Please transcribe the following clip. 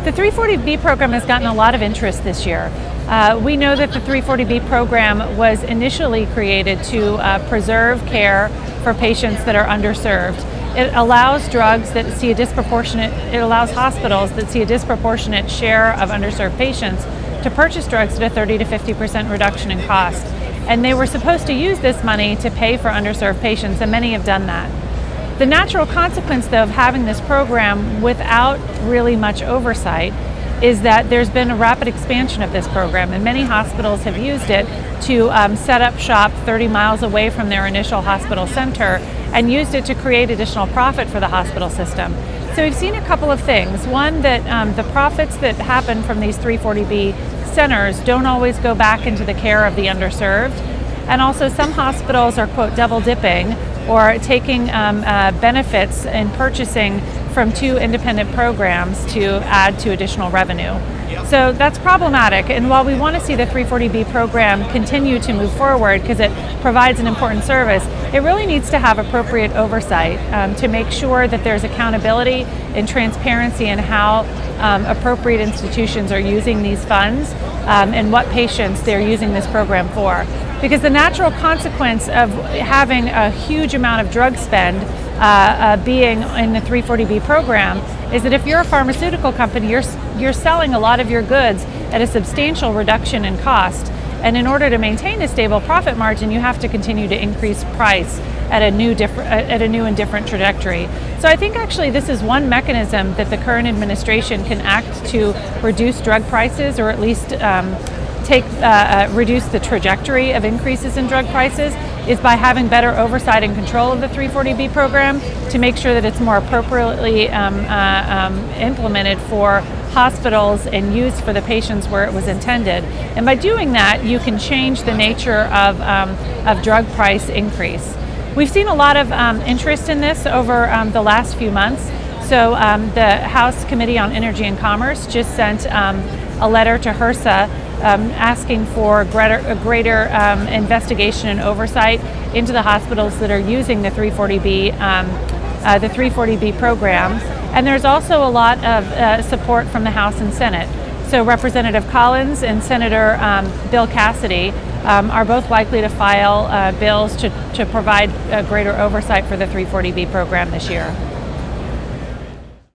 The 340B program has gotten a lot of interest this year. We know that the 340B program was initially created to preserve care for patients that are underserved. It allows it allows hospitals that see a disproportionate share of underserved patients to purchase drugs at a 30 to 50% reduction in cost. And they were supposed to use this money to pay for underserved patients, and many have done that. The natural consequence, though, of having this program without really much oversight is that there's been a rapid expansion of this program, and many hospitals have used it to set up shop 30 miles away from their initial hospital center and used it to create additional profit for the hospital system. So we've seen a couple of things. One, that the profits that happen from these 340B centers don't always go back into the care of the underserved. And also some hospitals are, quote, double dipping or taking benefits in purchasing from two independent programs to add to additional revenue. So that's problematic, and while we want to see the 340B program continue to move forward because it provides an important service, it really needs to have appropriate oversight to make sure that there's accountability and transparency in how appropriate institutions are using these funds and what patients they're using this program for. Because the natural consequence of having a huge amount of drug spend being in the 340B program is that if you're a pharmaceutical company, you're selling a lot of your goods at a substantial reduction in cost. And in order to maintain a stable profit margin, you have to continue to increase price at a new and different trajectory. So I think actually this is one mechanism that the current administration can act to reduce drug prices, or at least reduce the trajectory of increases in drug prices, is by having better oversight and control of the 340B program to make sure that it's more appropriately implemented for hospitals and used for the patients where it was intended. And by doing that, you can change the nature of drug price increase. We've seen a lot of interest in this over the last few months. So the House Committee on Energy and Commerce just sent a letter to HRSA asking for greater investigation and oversight into the hospitals that are using the 340B program. And there's also a lot of support from the House and Senate. So Representative Collins and Senator Bill Cassidy are both likely to file bills to provide greater oversight for the 340B program this year.